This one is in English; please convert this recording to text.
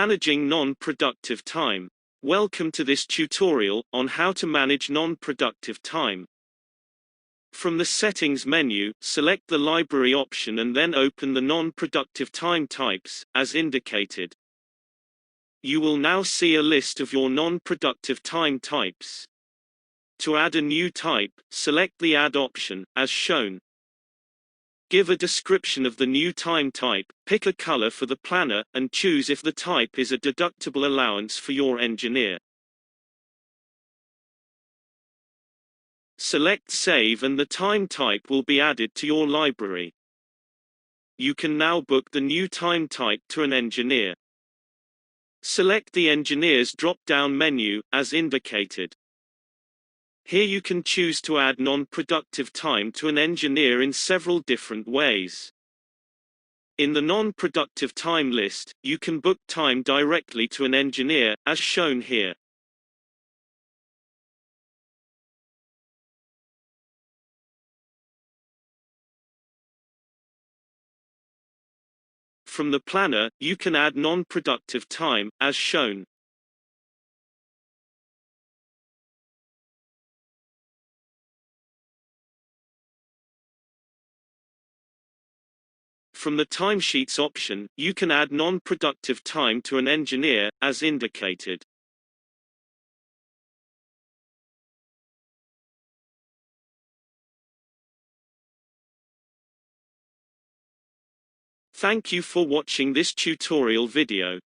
Managing non-productive time. Welcome to this tutorial on how to manage non-productive time. From the Settings menu, select the Library option and then open the non-productive time types, as indicated. You will now see a list of your non-productive time types. To add a new type, select the Add option, as shown. Give a description of the new time type, pick a color for the planner, and choose if the type is a deductible allowance for your engineer. Select Save and the time type will be added to your library. You can now book the new time type to an engineer. Select the engineer's drop-down menu, as indicated. Here you can choose to add non-productive time to an engineer in several different ways. In the non-productive time list, you can book time directly to an engineer, as shown here. From the planner, you can add non-productive time, as shown. From the timesheets option, you can add non-productive time to an engineer, as indicated. Thank you for watching this tutorial video.